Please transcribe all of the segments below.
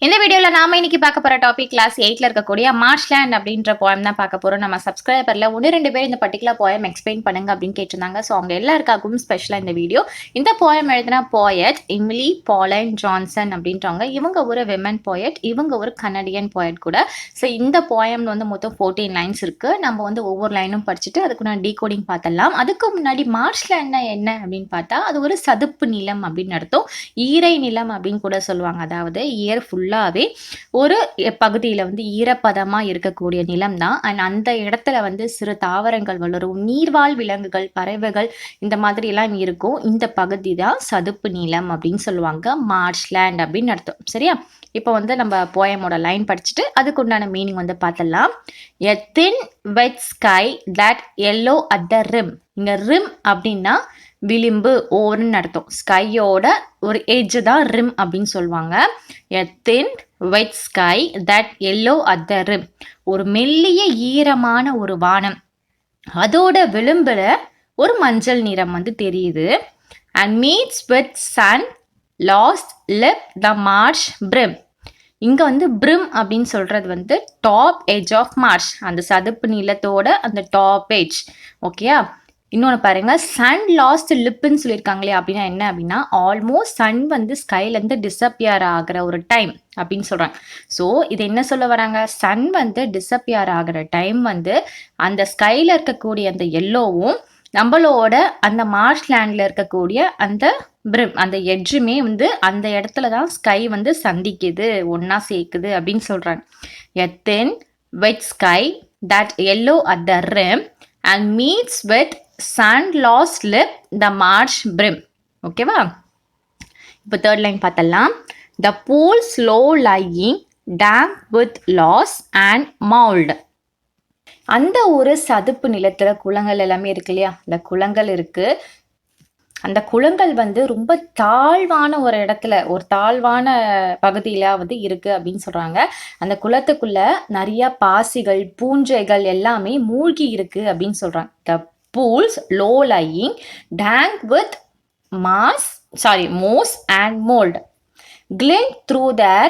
இந்த வீடியோல நாம இன்னைக்கு பார்க்க போற டாபிக் கிளாஸ் 8ல இருக்கக்கூடிய மார்ஷ்லேண்ட் அப்படின்ற போயம் தான் பார்க்க போறோம். நம்ம சப்ஸ்கிரைபர்ல 1-2 பேர் இந்த பர்டிகுலர் போயம் எக்ஸ்பிளைன் பண்ணுங்க அப்படின்னு கேட்டிருந்தாங்க. ஸோ அவங்க எல்லாருக்காகவும் ஸ்பெஷலா இந்த வீடியோ. இந்த போயம் எழுதின போயட் எமிலி பாலைன் ஜான்சன் அப்படின்றவங்க. இவங்க ஒரு விமன் போயட், இவங்க ஒரு கனடியன் போயட் கூட. ஸோ இந்த போயம் வந்து மொத்தம் 14 லைன்ஸ் இருக்கு. நம்ம வந்து ஒவ்வொரு லைனும் படிச்சுட்டு அதுக்கு நான் டீகோடிங் பார்த்தலாம். அதுக்கு முன்னாடி மார்ஷ்லேண்ட்னா என்ன அப்படின்னு பார்த்தா அது ஒரு சதுப்பு நிலம் அப்படின்னு அர்த்தம். ஈரை நிலம் அப்படின்னு கூட சொல்லுவாங்க. அதாவது இயர் ஃபுல்லாகவே ஒரு பகுதியில் வந்து ஈரப்பதமாக இருக்கக்கூடிய நிலம் தான். அண்ட் அந்த இடத்துல வந்து சிறு தாவரங்கள் வளரும், நீர்வாழ் விலங்குகள், பறவைகள் இந்த மாதிரி எல்லாம் இருக்கும். இந்த பகுதி தான் சதுப்பு நிலம் அப்படின்னு சொல்லுவாங்க. மார்ஷ்லேண்ட் அப்படின்னு அர்த்தம். சரியா? இப்போ வந்து நம்ம போயமோட லைன் படிச்சுட்டு அதுக்கு உண்டான மீனிங் வந்து பார்த்துடலாம். A thin wet sky that yellow at the rim. இங்கே ரிம் அப்படின்னா விளிம்பு, ஓர்னு அர்த்தம். ஸ்கையோட ஒரு எட்ஜ் தான் ரிம் அப்படின்னு சொல்லுவாங்க. A thin wet sky that yellow at the rim. ஒரு மெல்லிய ஈரமான ஒரு வானம், அதோட விளிம்புல ஒரு மஞ்சள் நிறம் வந்து தெரியுது. And meets with sun last lip the marsh brim. இங்கே வந்து பிரிம் அப்படின்னு சொல்கிறது வந்து டாப் எட்ஜ் ஆஃப் மார்ஷ், அந்த சதுப்பு நிலத்தோட அந்த டாப் எட்ஜ். ஓகேயா? இன்னொன்று பாருங்க, சன் லாஸ்ட் லிப்புன்னு சொல்லியிருக்காங்களே அப்படின்னா என்ன அப்படின்னா ஆல்மோஸ்ட் சன் வந்து ஸ்கைலேருந்து டிஸப்பியர் ஆகிற ஒரு டைம் அப்படின்னு சொல்கிறாங்க. ஸோ இது என்ன சொல்ல வராங்க, சன் வந்து டிஸப்பியர் ஆகிற டைம் வந்து அந்த ஸ்கையில் இருக்கக்கூடிய அந்த எல்லோவும் நம்மளோட அந்த மார்ஷ்லேண்டில் இருக்கக்கூடிய அந்த பிரிம், அந்த எட்ஜுமே வந்து அந்த இடத்துல தான் ஸ்கை வந்து சந்திக்குது, ஒன்றா சேர்க்குது அப்படின்னு சொல்கிறாங்க. A thin wet sky that yellow at the rim and meets with sun lost lip the marsh brim. ஓகேவா? இப்போ தேர்ட் லைன் பார்த்தலாம். The pool slow lying damp with loss and mold. அந்த ஒரு சதுப்பு நிலத்துல குளங்கள் எல்லாமே இருக்கு இல்லையா, அந்த குளங்கள் இருக்கு. அந்த குளங்கள் வந்து ரொம்ப தாழ்வான ஒரு இடத்துல, ஒரு தாழ்வான பகுதியில வந்து இருக்கு அப்படின்னு சொல்றாங்க. அந்த குளத்துக்குள்ள நிறைய பாசிகள், பூஞ்சைகள் எல்லாமே மூழ்கி இருக்கு அப்படின்னு சொல்றாங்க. The pools low lying tank with moss and mold glint through their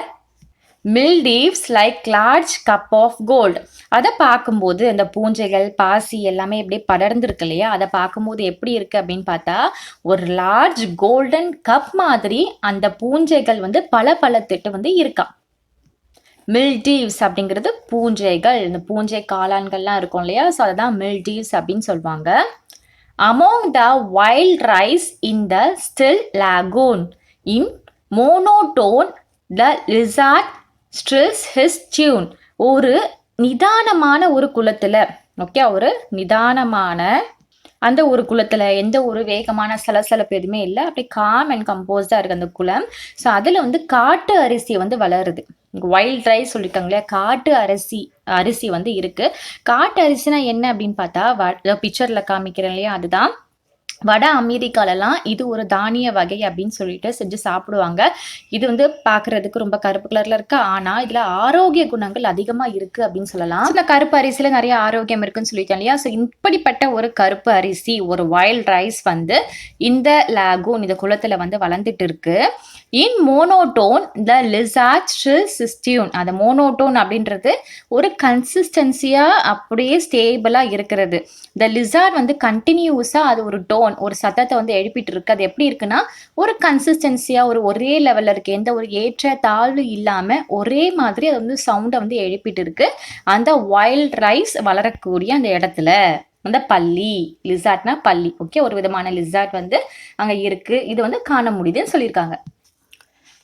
mildews like large cup of gold. அதை பார்க்கும்போது அந்த பூஞ்சைகள், பாசி எல்லாமே எப்படியே படர்ந்துருக்கு இல்லையா, அதை பார்க்கும்போது எப்படி இருக்கு அப்படின்னு பார்த்தா ஒரு லார்ஜ் கோல்டன் கப் மாதிரி அந்த பூஞ்சைகள் வந்து பளபளத்துட்டு வந்து இருக்காம். மில்டீவ்ஸ் அப்படிங்கிறது பூஞ்சைகள், இந்த பூஞ்சை காளான்கள்லாம் இருக்கும் இல்லையா, ஸோ அதுதான் மில்டீவ்ஸ் அப்படின்னு சொல்லுவாங்க. Among the wild rice in the still lagoon, in monotone the lizard strills his tune. ஒரு நிதானமான ஒரு குளத்துல, ஓகே, ஒரு நிதானமான அந்த ஒரு குளத்துல எந்த ஒரு வேகமான சலசலப்பு எதுவுமே இல்லை, அப்படி காம் அண்ட் கம்போஸ்டா இருக்கு அந்த குளம். ஸோ அதுல வந்து காட்டு அரிசி வந்து வளருது. வைல்ட் ரைஸ் சொல்லியிருக்காங்க இல்லையா, காட்டு அரிசி வந்து இருக்கு. காட்டு அரிசினா என்ன அப்படின்னு பார்த்தா பிக்சர்ல காமிக்கிறேன் இல்லையா, அதுதான் வட அமெரிக்காலலாம் இது ஒரு தானிய வகை அப்படின்னு சொல்லிட்டு செஞ்சு சாப்பிடுவாங்க. இது வந்து பார்க்கறதுக்கு ரொம்ப கருப்பு கலர்ல இருக்கு, ஆனா இதுல ஆரோக்கிய குணங்கள் அதிகமா இருக்கு அப்படின்னு சொல்லலாம். இந்த கருப்பு அரிசியில நிறைய ஆரோக்கியம் இருக்குன்னு சொல்லிட்டேன் இல்லையா. ஸோ இப்படிப்பட்ட ஒரு கருப்பு அரிசி, ஒரு வைல்ட் ரைஸ் வந்து இந்த லாகூன், இந்த குளத்துல வந்து வளர்ந்துட்டு இருக்கு. இன் மோனோட்டோன் த லிசார்ட் ஸ்டில்ஸ் ஹிஸ் டியூன். அந்த மோனோட்டோன் அப்படின்றது ஒரு கன்சிஸ்டன்சியா அப்படியே ஸ்டேபிளா இருக்கிறது. த லிசார்ட் வந்து கண்டினியூஸா அது ஒரு டோன், ஒரு சத்தத்தை வந்து எழுப்பிட்டு இருக்கு. அது எப்படி இருக்குன்னா ஒரு கன்சிஸ்டன்சியா ஒரே லெவல்ல இருக்கு, எந்த ஒரு ஏற்ற தாழ்வு இல்லாம ஒரே மாதிரி அது வந்து சவுண்டை வந்து எழுப்பிட்டு இருக்கு அந்த வைல்ட் ரைஸ் வளரக்கூடிய அந்த இடத்துல. அந்த பள்ளி, லிசார்ட்னா பள்ளி, ஓகே, ஒரு விதமான லிசார்ட் வந்து அங்க இருக்கு, இது வந்து காண முடியுதுன்னு சொல்லியிருக்காங்க.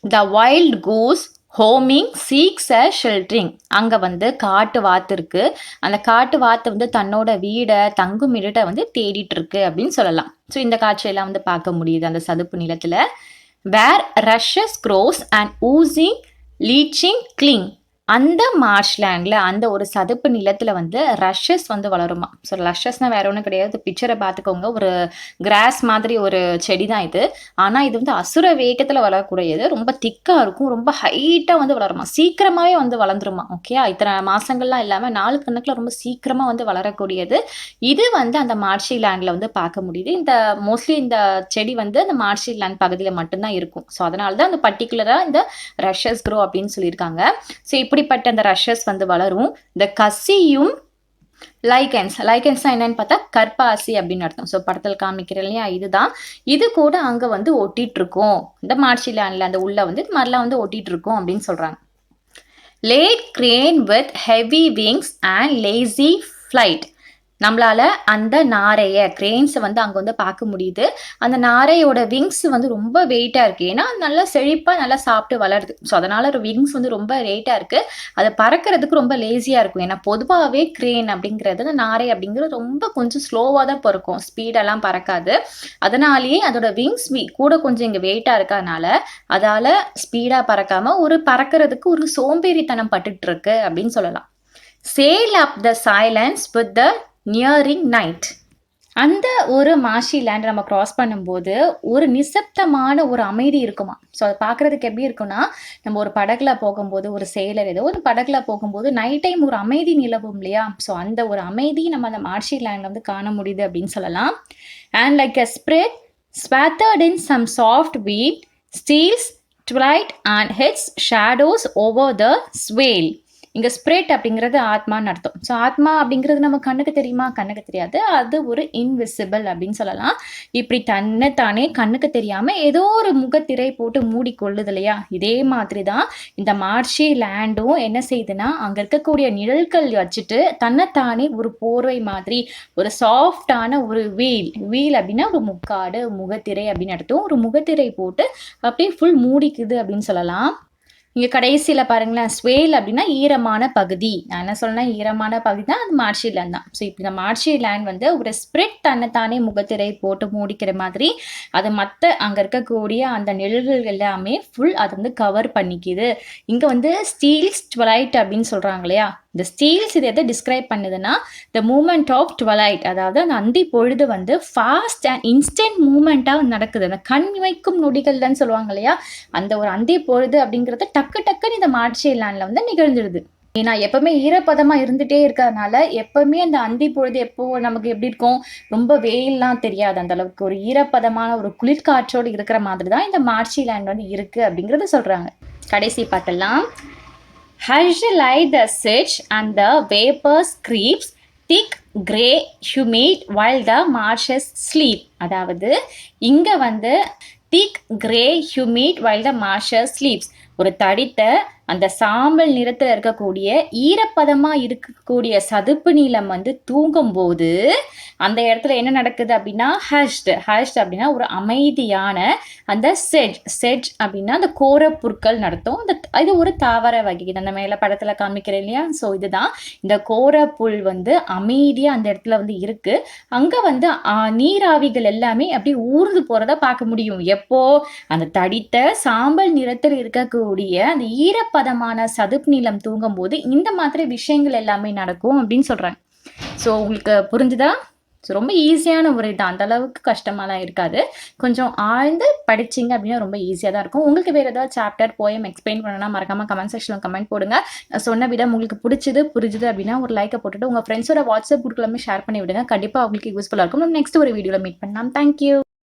The wild goose homing seeks a sheltering. அங்க வந்து காட்டு வாத்து இருக்கு, அந்த காட்டு வாத்து வந்து தன்னோட வீடை, தங்கும் இடத்தை வந்து தேடிட்டு இருக்கு அப்படின்னு சொல்லலாம். ஸோ இந்த காட்சியெல்லாம் வந்து பார்க்க முடியுது அந்த சதுப்பு நிலத்துல. Where rushes grows and oozing leaching cling. அந்த மார்ஷ்லேண்டில் அந்த ஒரு சதுப்பு நிலத்தில் வந்து ரஷஸ் வந்து வளருமா. ஸோ ரஷஸ்னால் வேற ஒன்றும் கிடையாது, பிக்சரை பார்த்துக்கோங்க, ஒரு கிராஸ் மாதிரி ஒரு செடி தான் இது. ஆனால் இது வந்து அசுர வேகத்தில் வளரக்கூடியது, ரொம்ப திக்காக இருக்கும், ரொம்ப ஹைட்டாக வந்து வளருமா, சீக்கிரமாகவே வந்து வளர்ந்துருமா. ஓகே, இத்தனை மாதங்கள்லாம் இல்லாமல் நாலு கணக்கில் ரொம்ப சீக்கிரமாக வந்து வளரக்கூடியது. இது வந்து அந்த மார்ஷி லேண்டில் வந்து பார்க்க முடியுது. இந்த மோஸ்ட்லி இந்த செடி வந்து அந்த மார்ஷி லேண்ட் பகுதியில் மட்டும்தான் இருக்கும். ஸோ அதனால தான் அந்த பர்டிகுலராக இந்த ரஷஸ் க்ரோ அப்படின்னு சொல்லியிருக்காங்க. ஸோ இப்படிப்பட்ட அந்த ரஷஸ் வந்து வளரும். இந்த கசியும் லைகன்ஸ்னா என்னன்னு பார்த்தா கற்பாசி அப்படின்னு அர்த்தம். ஸோ படத்தில் காமிக்கிற இல்லையா, இதுதான். இது கூட அங்கே வந்து ஒட்டிட்டு இருக்கும், இந்த மார்ஷி லேண்டில் அந்த உள்ள வந்து இது மாதிரிலாம் வந்து ஒட்டிட்டு இருக்கும் அப்படின்னு சொல்கிறாங்க. Late crane with heavy wings and lazy flight. நம்மளால அந்த நாரையை கிரெயின்ஸை வந்து அங்கே வந்து பார்க்க முடியுது. அந்த நாரையோட விங்ஸ் வந்து ரொம்ப வெயிட்டாக இருக்குது, ஏன்னா நல்லா செழிப்பாக நல்லா சாப்பிட்டு வளருது. ஸோ அதனால் ஒரு விங்ஸ் வந்து ரொம்ப வெயிட்டாக இருக்குது. அதை பறக்கிறதுக்கு ரொம்ப லேசியாக இருக்கும். ஏன்னா பொதுவாகவே கிரேன் அப்படிங்கிறது, அந்த நாரை அப்படிங்கிறது ரொம்ப கொஞ்சம் ஸ்லோவாக தான் பறக்கும், ஸ்பீடெல்லாம் பறக்காது. அதனாலேயே அதோட விங்ஸ் கூட கொஞ்சம் இங்கே வெயிட்டாக இருக்கறனால அதால் ஸ்பீடாக பறக்காமல் ஒரு பறக்கிறதுக்கு ஒரு சோம்பேறித்தனம் பட்டுட்டு இருக்கு அப்படின்னு சொல்லலாம். Sail up the silence with the nearing night. அந்த ஒரு மார்ஷி லேண்ட் நம்ம கிராஸ் பண்ணும்போது ஒரு நிசப்தமான ஒரு அமைதி இருக்குமா. ஸோ அதை பார்க்குறதுக்கு எப்படி இருக்குன்னா, நம்ம ஒரு படகுல போகும்போது, ஒரு சேலர் ஏதோ ஒரு படகுல போகும்போது நைட் டைம் ஒரு அமைதி நிலவும் இல்லையா. ஸோ அந்த ஒரு அமைதி நம்ம அந்த மார்ஷி லேண்டில் வந்து காண முடியுது அப்படின்னு சொல்லலாம். And like a spread swathed in some soft weed steals twilight and hits shadows over the swale. இங்கே ஸ்ப்ரெட் அப்படிங்கிறது ஆத்மான்னு அர்த்தம். ஸோ ஆத்மா அப்படிங்கிறது நம்ம கண்ணுக்கு தெரியுமா, கண்ணுக்கு தெரியாது, அது ஒரு இன்விசிபிள் அப்படின்னு சொல்லலாம். இப்படி தானே கண்ணுக்கு தெரியாமல் ஏதோ ஒரு முகத்திரை போட்டு மூடி கொள்ளுது இல்லையா. இதே மாதிரி தான் இந்த மார்ஷி லேண்டும் என்ன செய்யுதுன்னா, அங்கே இருக்கக்கூடிய நிழல்கள் வச்சுட்டு தன்னைத்தானே ஒரு போர்வை மாதிரி ஒரு சாஃப்டான ஒரு வீல் அப்படின்னா ஒரு முக்காடு, முகத்திரை அப்படின்னு அர்த்தம். ஒரு முகத்திரை போட்டு அப்படியே ஃபுல் மூடிக்குது அப்படின்னு சொல்லலாம். இங்கே கடைசியில் பாருங்களேன், ஸ்வேல் அப்படின்னா ஈரமான பகுதி. நான் என்ன சொன்னேன், ஈரமான பகுதி தான் அது மார்ஷி லேண்ட் தான். ஸோ இப்படி இந்த மார்ஷி லேண்ட் வந்து ஒரு ஸ்ப்ரெட் தன்னைத்தானே முகத்திரை போட்டு மூடிக்கிற மாதிரி அது மற்ற அங்கே இருக்கக்கூடிய அந்த நிழல்கள் எல்லாமே ஃபுல் அது வந்து கவர் பண்ணிக்குது. இங்கே வந்து ஸ்டீல்ஸ் ட்வலைட் அப்படின்னு சொல்கிறாங்க இல்லையா. இந்த ஸ்டீல்ஸ் இது எதை டிஸ்கிரைப் பண்ணுதுன்னா, த மூமெண்ட் ஆஃப் ட்வலைட், அதாவது அந்த அந்தி பொழுது வந்து ஃபாஸ்ட் அண்ட் இன்ஸ்டன்ட் மூமெண்ட்டாக நடக்குது. அந்த கண் வைக்கும் நொடிகள்னு சொல்லுவாங்க இல்லையா, அந்த ஒரு அந்தி பொழுது அப்படிங்கிறது டக்குன்னு இந்த மார்ஷி லேண்டில் வந்து நிகழ்ந்துடுது. ஏன்னா எப்பவுமே ஈரப்பதமாக இருந்துகிட்டே இருக்கிறதுனால எப்பவுமே அந்த அந்தி பொழுது எப்போ நமக்கு எப்படி இருக்கும், ரொம்ப வெயில்லாம் தெரியாது, அந்த அளவுக்கு ஒரு ஈரப்பதமான ஒரு குளிர்காற்றோடு இருக்கிற மாதிரி தான் இந்த மார்ஷி லேண்ட் வந்து இருக்குது அப்படிங்கிறத சொல்கிறாங்க. கடைசி பார்த்தலாம். Hush lie the sedge and the vapors creeps thick grey humid while the marshes sleep. அதாவது இங்கே வந்து thick grey humid while the marshes sleeps, ஒரு தடித்த அந்த சாம்பல் நிறத்தில் இருக்கக்கூடிய ஈரப்பதமாக இருக்கக்கூடிய சதுப்பு நீளம் வந்து தூங்கும்போது அந்த இடத்துல என்ன நடக்குது அப்படின்னா, ஹஷ்ட் அப்படின்னா ஒரு அமைதியான அந்த செட்ஜ் அப்படின்னா அந்த கோர புற்கள் நடத்தும். இது ஒரு தாவர வகை, அந்த மேலே படத்தில் காமிக்கிறேன் இல்லையா. ஸோ இதுதான் இந்த கோர புல் வந்து அமைதியாக அந்த இடத்துல வந்து இருக்குது. அங்கே வந்து நீராவிகள் எல்லாமே அப்படி ஊர்ந்து போகிறத பார்க்க முடியும். எப்போ அந்த தடித்த சாம்பல் நிறத்தில் இருக்கக்கூடிய அந்த ஈரப்பதமான சதுப்பு நீளம் தூங்கும் போது இந்த மாதிரி விஷயங்கள் எல்லாமே நடக்கும் அப்படின்னு சொல்கிறாங்க. ஸோ உங்களுக்கு புரிஞ்சுதா? ஸோ ரொம்ப ஈஸியான ஒரு இது, அந்த அளவுக்கு கஷ்டமாலாம் இருக்காது. கொஞ்சம் ஆழ்ந்து படிச்சிங்க அப்படின்னா ரொம்ப ஈஸியாக தான் இருக்கும். உங்களுக்கு வேறு ஏதாவது சாப்டர் போயம் எக்ஸ்பிளைன் பண்ணணும்னா மறக்காமல் கமெண்ட் செக்ஷனில் கமெண்ட் போடுங்க. சொன்ன விதம் உங்களுக்கு புரிஞ்சுது அப்படின்னா ஒரு லைக்கை போட்டுட்டு உங்கள் ஃப்ரெண்ட்ஸோட வாட்ஸ்அப் குரூப்ல ஷேர் பண்ணி விடுங்க. கண்டிப்பாக அவங்களுக்கு யூஸ்ஃபுல்லாக இருக்கும். நம்ம நெக்ஸ்ட் ஒரு வீடியோவில் மீட் பண்ணலாம். தேங்க்யூ.